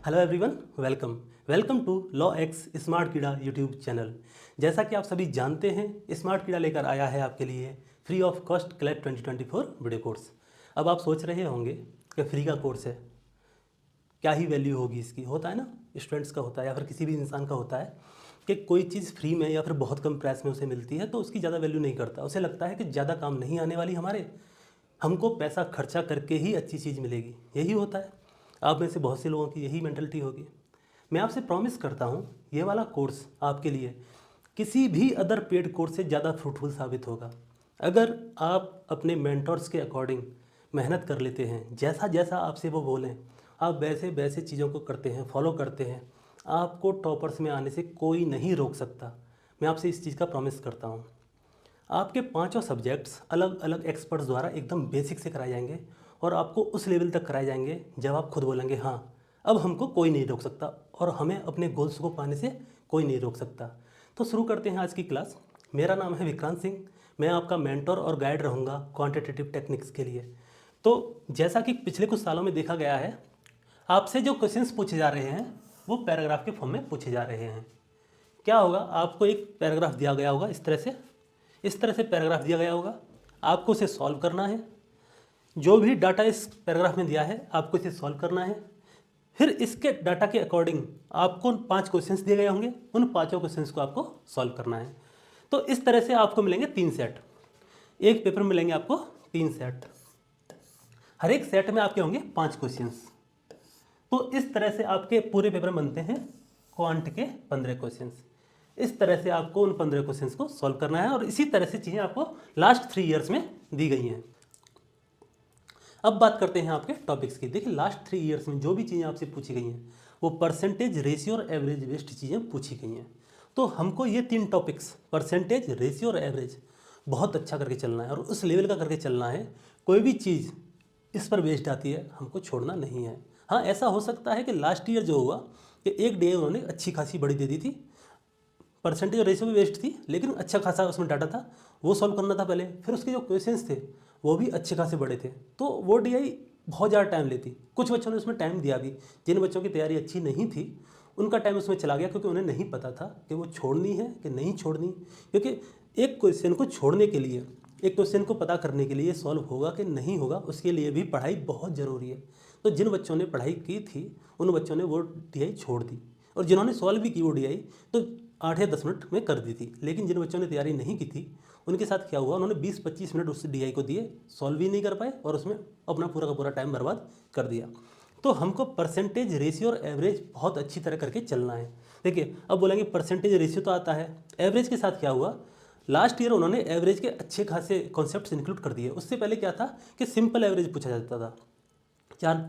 Hello everyone, welcome to law x smart Keeda YouTube channel. जैसा कि आप सभी जानते हैं, स्मार्ट कीड़ा लेकर आया है आपके लिए free of cost CLAT 2024 video course. अब आप सोच रहे होंगे कि फ्री का कोर्स है, क्या ही वैल्यू होगी इसकी। होता है ना, स्टूडेंट्स का होता है या फिर किसी भी इंसान का होता है कि कोई चीज़ फ्री में या फिर बहुत कम प्राइस में उसे मिलती है तो उसकी ज़्यादा वैल्यू नहीं करता। उसे लगता है कि ज़्यादा काम नहीं आने वाली हमारे, हमको पैसा खर्चा करके ही अच्छी चीज़ मिलेगी। यही होता है, आप में से बहुत से लोगों की यही मेंटलिटी होगी। मैं आपसे प्रॉमिस करता हूँ ये वाला कोर्स आपके लिए किसी भी अदर पेड कोर्स से ज़्यादा फ्रूटफुल साबित होगा। अगर आप अपने मेंटर्स के अकॉर्डिंग मेहनत कर लेते हैं, जैसा जैसा आपसे वो बोलें, आप वैसे वैसे चीज़ों को करते हैं, फॉलो करते हैं, आपको टॉपर्स में आने से कोई नहीं रोक सकता। मैं आपसे इस चीज़ का प्रॉमिस करता हूँ। आपके पांचों सब्जेक्ट्स अलग अलग एक्सपर्ट्स द्वारा एकदम बेसिक से कराए जाएंगे और आपको उस लेवल तक कराए जाएंगे जब आप खुद बोलेंगे हाँ, अब हमको कोई नहीं रोक सकता और हमें अपने गोल्स को पाने से कोई नहीं रोक सकता। तो शुरू करते हैं आज की क्लास। मेरा नाम है विक्रांत सिंह, मैं आपका मेंटर और गाइड रहूँगा क्वांटिटेटिव टेक्निक्स के लिए। तो जैसा कि पिछले कुछ सालों में देखा गया है, आपसे जो क्वेश्चंस पूछे जा रहे हैं वो पैराग्राफ के फॉर्म में पूछे जा रहे हैं। क्या होगा, आपको एक पैराग्राफ दिया गया होगा, इस तरह से पैराग्राफ दिया गया होगा, आपको उसे सॉल्व करना है। जो भी डाटा इस पैराग्राफ में दिया है आपको इसे सॉल्व करना है। फिर इसके डाटा के अकॉर्डिंग आपको 5 क्वेश्चंस दिए गए होंगे, उन पांचों क्वेश्चंस को आपको सॉल्व करना है। तो इस तरह से आपको मिलेंगे 3 सेट, एक पेपर में मिलेंगे आपको 3 सेट, हर एक सेट में आपके होंगे 5 क्वेश्चंस। तो इस तरह से आपके पूरे पेपर में बनते हैं क्वांट के 15 क्वेश्चंस। इस तरह से आपको उन 15 क्वेश्चंस को सॉल्व करना है और इसी तरह से चीज़ें आपको लास्ट 3 इयर्स में दी गई हैं। अब बात करते हैं आपके टॉपिक्स की। देखिए, लास्ट 3 इयर्स में जो भी चीज़ें आपसे पूछी गई हैं वो परसेंटेज, रेशियो और एवरेज बेस्ड चीज़ें पूछी गई हैं। तो हमको ये 3 टॉपिक्स परसेंटेज, रेशियो और एवरेज बहुत अच्छा करके चलना है और उस लेवल का करके चलना है। कोई भी चीज़ इस पर बेस्ड आती है, हमको छोड़ना नहीं है। हाँ, ऐसा हो सकता है कि लास्ट ईयर जो हुआ कि एक डे उन्होंने अच्छी खासी बड़ी दे दी थी, परसेंटेज और रेशियो भी बेस्ड थी, लेकिन अच्छा खासा उसमें डाटा था, वो सॉल्व करना था पहले। फिर उसके जो क्वेश्चंस थे वो भी अच्छे खासे बड़े थे, तो वो डीआई बहुत ज़्यादा टाइम लेती। कुछ बच्चों ने उसमें टाइम दिया भी, जिन बच्चों की तैयारी अच्छी नहीं थी उनका टाइम उसमें चला गया, क्योंकि उन्हें नहीं पता था कि वो छोड़नी है कि नहीं छोड़नी। क्योंकि एक क्वेश्चन को छोड़ने के लिए, एक क्वेश्चन को पता करने के लिए सॉल्व होगा कि नहीं होगा, उसके लिए भी पढ़ाई बहुत ज़रूरी है। तो जिन बच्चों ने पढ़ाई की थी उन बच्चों ने वो डीआई छोड़ दी, और जिन्होंने सॉल्व भी की वो डीआई तो 8 या 10 मिनट में कर दी थी। लेकिन जिन बच्चों ने तैयारी नहीं की थी उनके साथ क्या हुआ, उन्होंने 20-25 मिनट उस डीआई को दिए, सॉल्व भी नहीं कर पाए और उसमें अपना पूरा का पूरा टाइम बर्बाद कर दिया। तो हमको परसेंटेज, रेशियो और एवरेज बहुत अच्छी तरह करके चलना है। देखिए, अब बोलेंगे परसेंटेज रेशियो तो आता है, एवरेज के साथ क्या हुआ, लास्ट ईयर उन्होंने एवरेज के अच्छे खासे कॉन्सेप्ट्स इंक्लूड कर दिए। उससे पहले क्या था कि सिंपल एवरेज पूछा जाता था।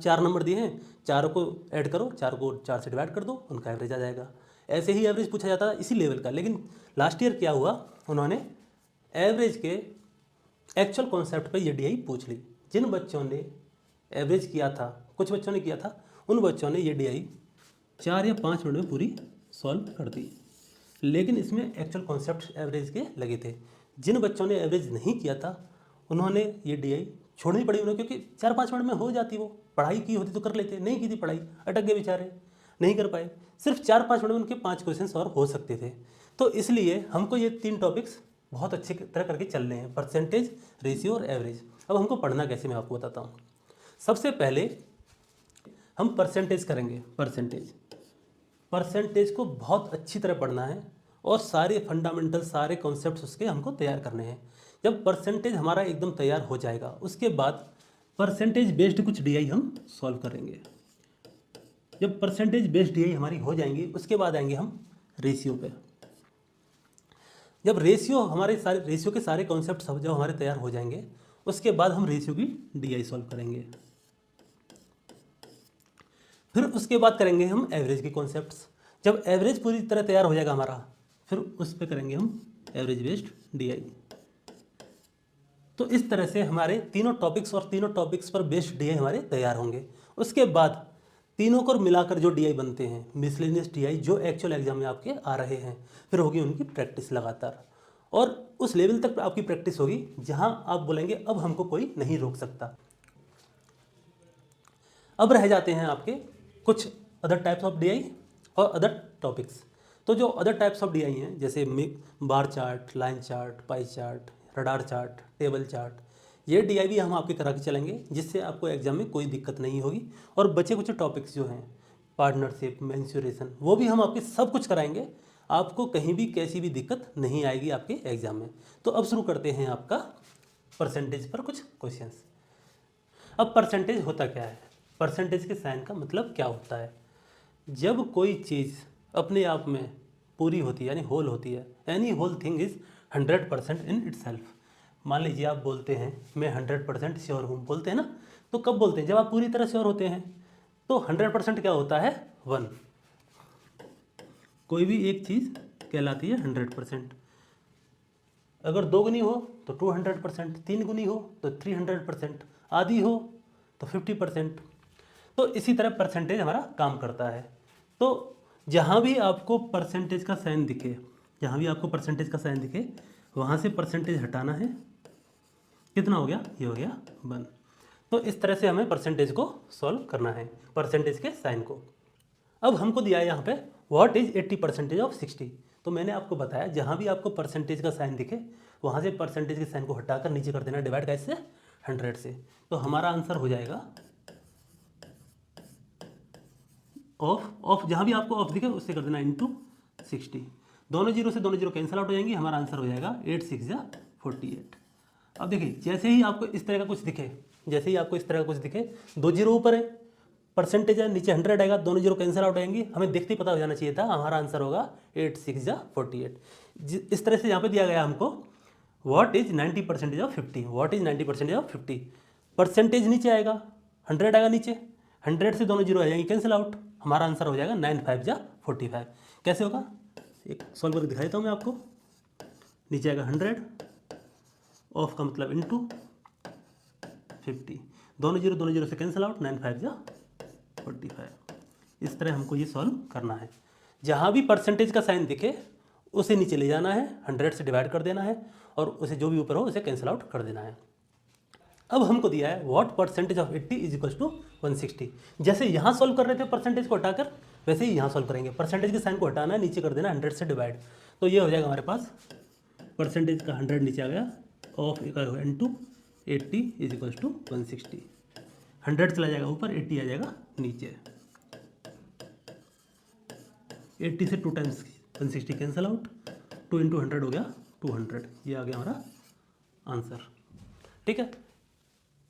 चार नंबर दिए हैं, चारों को ऐड करो, 4 को 4 से डिवाइड कर दो, उनका एवरेज आ जाएगा। ऐसे ही एवरेज पूछा जाता था इसी लेवल का। लेकिन लास्ट ईयर क्या हुआ, उन्होंने एवरेज के एक्चुअल कॉन्सेप्ट पे ये डीआई पूछ ली। जिन बच्चों ने एवरेज किया था, कुछ बच्चों ने किया था, उन बच्चों ने ये डीआई 4 या 5 मिनट में पूरी सॉल्व कर दी। लेकिन इसमें एक्चुअल कॉन्सेप्ट एवरेज के लगे थे। जिन बच्चों ने एवरेज नहीं किया था उन्होंने ये डीआई छोड़नी पड़ी उन्हें, क्योंकि 4-5 मिनट में हो जाती। वो पढ़ाई की होती तो कर लेते, नहीं की थी पढ़ाई, अटक गए बेचारे, नहीं कर पाए। सिर्फ 4-5 मिनट में उनके 5 क्वेश्चन और हो सकते थे। तो इसलिए हमको ये 3 टॉपिक्स बहुत अच्छी तरह करके चल रहे हैं, परसेंटेज, रेशियो और एवरेज। अब हमको पढ़ना कैसे, मैं आपको बताता हूँ। सबसे पहले हम परसेंटेज करेंगे। परसेंटेज को बहुत अच्छी तरह पढ़ना है और सारे फंडामेंटल, सारे कॉन्सेप्ट्स उसके हमको तैयार करने हैं। जब परसेंटेज हमारा एकदम तैयार हो जाएगा, उसके बाद परसेंटेज बेस्ड कुछ डीआई हम सॉल्व करेंगे। जब परसेंटेज बेस्ड डीआई हमारी हो जाएंगी, उसके बाद आएंगे हम रेशियो पे। जब रेशियो के सारे कॉन्सेप्ट्स जब हमारे तैयार हो जाएंगे, उसके बाद हम रेशियो की डीआई सॉल्व करेंगे। फिर उसके बाद करेंगे हम एवरेज के कॉन्सेप्ट्स। जब एवरेज पूरी तरह तैयार हो जाएगा हमारा, फिर उस पर करेंगे हम एवरेज बेस्ड डीआई। तो इस तरह से हमारे तीनों टॉपिक्स और तीनों टॉपिक्स पर बेस्ड डीआई हमारे तैयार होंगे। उसके बाद तीनों को मिलाकर जो डीआई बनते हैं, मिसलेनियस डीआई, जो एक्चुअल एग्जाम में आपके आ रहे हैं, फिर होगी उनकी प्रैक्टिस लगातार। और उस लेवल तक आपकी प्रैक्टिस होगी जहां आप बोलेंगे अब हमको कोई नहीं रोक सकता। अब रह जाते हैं आपके कुछ अदर टाइप्स ऑफ डीआई और अदर टॉपिक्स। तो जो अदर टाइप्स ऑफ डीआई हैं जैसे bar chart, line chart, pie chart, radar chart, table chart, ये डीआई भी हम आपके करा के चलेंगे जिससे आपको एग्जाम में कोई दिक्कत नहीं होगी। और बचे कुछ टॉपिक्स जो हैं पार्टनरशिप, मेंसुरेशन, वो भी हम आपके सब कुछ कराएंगे। आपको कहीं भी कैसी भी दिक्कत नहीं आएगी आपके एग्जाम में। तो अब शुरू करते हैं आपका परसेंटेज पर कुछ क्वेश्चंस। अब परसेंटेज होता क्या है? परसेंटेज के साइन का मतलब क्या होता है? जब कोई चीज़ अपने आप में पूरी होती है यानी होल होती है, any whole thing is 100% in itself. मान लीजिए आप बोलते हैं मैं 100% श्योर हूँ, बोलते हैं ना, तो कब बोलते हैं? जब आप पूरी तरह श्योर होते हैं। तो 100% क्या होता है? 1। कोई भी एक चीज़ कहलाती है 100%। अगर 2 गुनी हो तो 200%, 3 गुनी हो तो 300%, आधी हो तो 50%। तो इसी तरह परसेंटेज हमारा काम करता है। तो जहाँ भी आपको परसेंटेज का साइन दिखे, जहाँ भी आपको परसेंटेज का साइन दिखे, वहाँ से परसेंटेज हटाना है। कितना हो गया? ये हो गया 1। तो इस तरह से हमें परसेंटेज को सॉल्व करना है, परसेंटेज के साइन को। अब हमको दिया है यहाँ पे व्हाट इज 80% ऑफ 60। तो मैंने आपको बताया जहाँ भी आपको परसेंटेज का साइन दिखे वहाँ से परसेंटेज के साइन को हटाकर नीचे कर देना, डिवाइड कैसे? 100 से। तो हमारा आंसर हो जाएगा ऑफ जहाँ भी आपको ऑफ दिखे उससे कर देना इंटू 60। दोनों जीरो से दोनों जीरो कैंसिल आउट हो जाएंगी, हमारा आंसर हो जाएगा 8 6 या 48। अब देखिए जैसे ही आपको इस तरह का कुछ दिखे, जैसे ही आपको इस तरह का कुछ दिखे, 2 जीरो ऊपर है, परसेंटेज है, नीचे 100 आएगा, दोनों जीरो कैंसिल आउट हो जाएंगी, हमें देखते ही पता हो जाना चाहिए था, हमारा आंसर होगा 8 6 या 48। इस तरह से यहाँ पे दिया गया हमको what is 90% of 50। What is 90% of 50? Percentage नीचे आएगा, 100 आएगा नीचे, 100 से दोनों जीरो आ जाएंगे कैंसिल आउट, हमारा आंसर हो जाएगा 9 5 या 45। कैसे होगा? एक सॉल्व करके दिखा देता हूँ मैं आपको। नीचे आएगा 100, ऑफ का मतलब इंटू 50, दोनों जीरो से कैंसिल आउट, 9 5 या 45। इस तरह हमको ये सॉल्व करना है। जहाँ भी परसेंटेज का साइन दिखे उसे नीचे ले जाना है, 100 से डिवाइड कर देना है और उसे जो भी ऊपर हो उसे कैंसिल आउट कर देना है। अब हमको दिया है what percentage of 80 is equal to 160। जैसे यहाँ सॉल्व कर रहे थे परसेंटेज को हटाकर, वैसे ही यहाँ सॉल्व करेंगे। परसेंटेज के साइन को हटाना है, नीचे कर देना 100 से डिवाइड। तो ये हो जाएगा हमारे पास परसेंटेज का 100 नीचे आ गया, of into 80 is equal to 160। 100 चला जाएगा ऊपर, 80 आ जाएगा नीचे। 80 से 2 टाइम्स 160 कैंसिल आउट, 2 इंटू 100 हो गया 200। ये आ गया हमारा आंसर। ठीक है,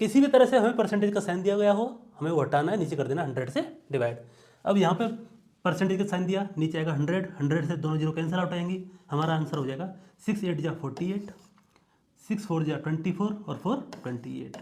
किसी भी तरह से हमें परसेंटेज का साइन दिया गया हो, हमें वो हटाना है, नीचे कर देना 100 से डिवाइड। अब यहाँ पे परसेंटेज का साइन दिया, नीचे आएगा 100, 100 से दोनों जीरो कैंसिल आउट आएंगी, हमारा आंसर हो जाएगा 6 8 जा 48, 6 4 जा 24 और 4 28।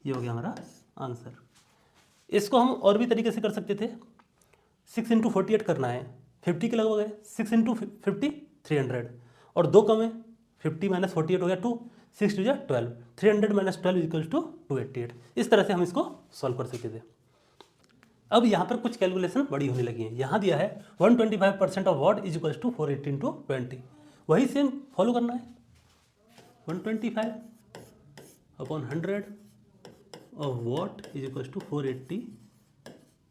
ये हो गया हमारा आंसर। इसको हम और भी तरीके से कर सकते थे। 6 इंटू 48 करना है, 50 के लगभग है, 6 इंटू 50 300 और 2 कम है, 50 माइनस 48 हो गया 2, 6 2 जा 12, 300 माइनस 12 इक्वल्स टू 288। इस तरह से हम इसको सॉल्व कर सकते थे। अब यहाँ पर कुछ कैलकुलेशन बड़ी होने लगी है। यहाँ दिया है 125% of what is equals to 480 into 20। वही सेम फॉलो करना है, 125 upon 100 of what is equals to 480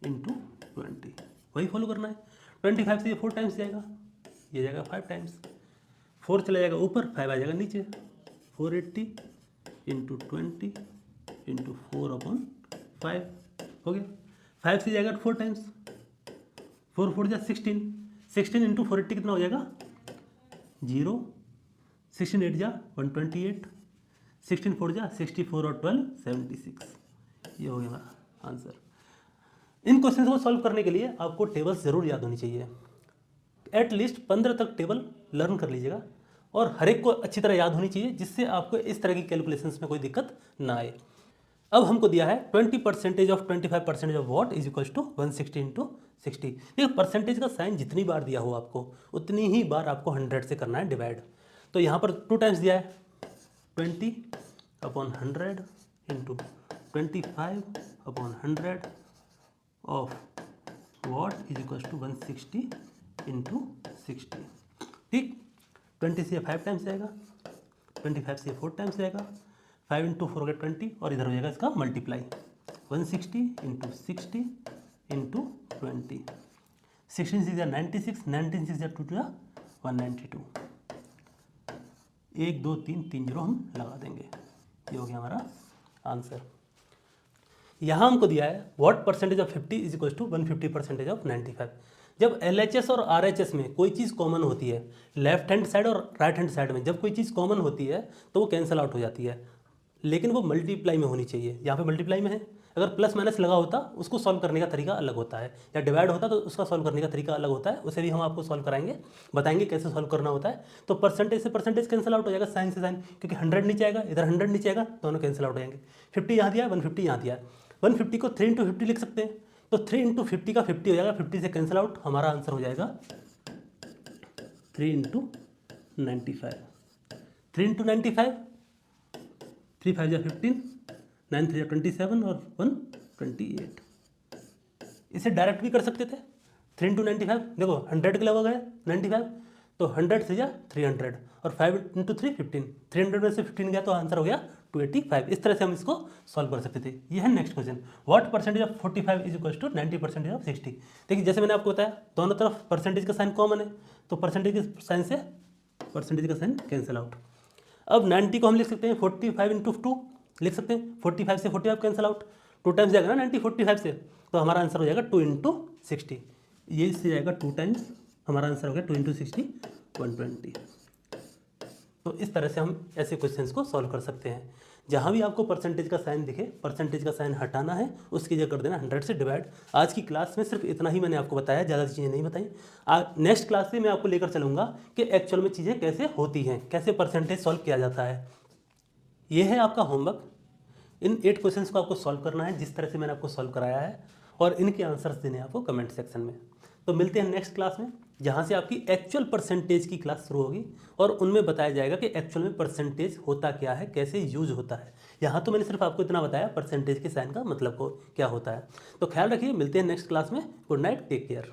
into 20, वही फॉलो करना है। 25 से ये 4 टाइम्स जाएगा, ये जाएगा 5 टाइम्स, 4 चला जाएगा ऊपर, 5 आ जाएगा नीचे। 480 इंटू 20 इंटू 4 अपॉन 5 हो गया। 5 से जाएगा 4 टाइम्स, 4 4 जा 16, 16 इंटू 480 कितना हो जाएगा 0, 16 8 जा 128, 16 4 जा 64 और 12 76। ये हो गया हमारा आंसर। इन क्वेश्चन को सॉल्व करने के लिए आपको टेबल्स जरूर याद होनी चाहिए। एटलीस्ट 15 तक टेबल लर्न कर लीजिएगा और हर एक को अच्छी तरह याद होनी चाहिए, जिससे आपको इस तरह की कैलकुलेशंस में कोई दिक्कत ना आए। अब हमको दिया है 20% of 25% of what is equal to 160 into 60। ये परसेंटेज का साइन जितनी बार दिया हो आपको उतनी ही बार आपको 100 से करना है डिवाइड। तो यहाँ पर 2 टाइम्स दिया है, 20 upon 100 into 25 upon 100 of what is equal to 160 into 60। ठीक, 20 से 5 टाइम्स जाएगा, 25 से 4 टाइम्स जाएगा, 5 इंटू 4 हो गया 20 और इधर हो जाएगा इसका मल्टीप्लाई, 160 इंटू 60 इंटू 20, 16 6 96, 19 6 2 2 192, 1 2 3 3 0 हम लगा देंगे। ये हो गया हमारा आंसर। यहाँ हमको दिया है what percentage of 50 is equal to 150% of 95। जब LHS और RHS में कोई चीज़ कॉमन होती है, लेफ्ट हैंड साइड और राइट हैंड साइड में जब कोई चीज़ कॉमन होती है तो वो कैंसिल आउट हो जाती है, लेकिन वो मल्टीप्लाई में होनी चाहिए। यहाँ पे मल्टीप्लाई में है, अगर प्लस माइनस लगा होता उसको सॉल्व करने का तरीका अलग होता है, या डिवाइड होता तो उसका सॉल्व करने का तरीका अलग होता है, उसे भी हम आपको सॉल्व कराएंगे, बताएंगे कैसे सॉल्व करना होता है। तो परसेंटेज से परसेंटेज कैंसिल आउट हो जाएगा, साइन से साइन, क्योंकि 100 नीचे आएगा, इधर 100 नीचे आएगा, दोनों कैंसिल आउट हो जाएंगे। 50 यहाँ दिया है, 150 यहाँ दिया है, 150 को 3 इंटू 50 लिख सकते हैं, तो 3 इंटू 50 का 50 हो जाएगा, 50 से कैंसिल आउट, हमारा आंसर हो जाएगा 3 इंटू 95। 3 इंटू 95, 3 5 15, 9 3 27 और 128। इसे डायरेक्ट भी कर सकते थे, 3 इंटू 95, देखो 100 के लगभग है 95, तो 100 से जा 300 और 5 इंटू 3 15, 300 में से 15 गया तो आंसर हो गया 285। इस तरह से हम इसको सॉल्व कर सकते थे। ये है next question, what percentage of 45 is equal to 90% of 60। देखिए जैसे मैंने आपको बताया दोनों तरफ परसेंटेज का साइन कॉमन है, तो परसेंटेज के साइन से परसेंटेज का साइन कैंसिल आउट। अब 90 को हम लिख सकते हैं 45 इंटू 2 लिख सकते हैं, 45 से 45 कैंसिल आउट, 2 टाइम्स जाएगा ना 90 45 से, तो हमारा आंसर हो जाएगा 2 इंटू 60। ये इससे जाएगा 2 टाइम्स, हमारा आंसर हो गया 2 इंटू 60 120। तो इस तरह से हम ऐसे क्वेश्चंस को सॉल्व कर सकते हैं। जहाँ भी आपको परसेंटेज का साइन दिखे, परसेंटेज का साइन हटाना है, उसकी जगह कर देना 100 से डिवाइड। आज की क्लास में सिर्फ इतना ही मैंने आपको बताया, ज़्यादा चीज़ें नहीं बताई। नेक्स्ट क्लास में मैं आपको लेकर चलूँगा कि एक्चुअल में चीज़ें कैसे होती हैं, कैसे परसेंटेज सॉल्व किया जाता है। ये है आपका होमवर्क, इन 8 क्वेश्चंस को आपको सॉल्व करना है जिस तरह से मैंने आपको सॉल्व कराया है, और इनके आंसर्स देने हैं आपको कमेंट सेक्शन में। तो मिलते हैं नेक्स्ट क्लास में, जहाँ से आपकी एक्चुअल परसेंटेज की क्लास शुरू होगी और उनमें बताया जाएगा कि एक्चुअल में परसेंटेज होता क्या है, कैसे यूज होता है। यहाँ तो मैंने सिर्फ आपको इतना बताया परसेंटेज के साइन का मतलब को क्या होता है। तो ख्याल रखिए, मिलते हैं नेक्स्ट क्लास में। Good night, take care.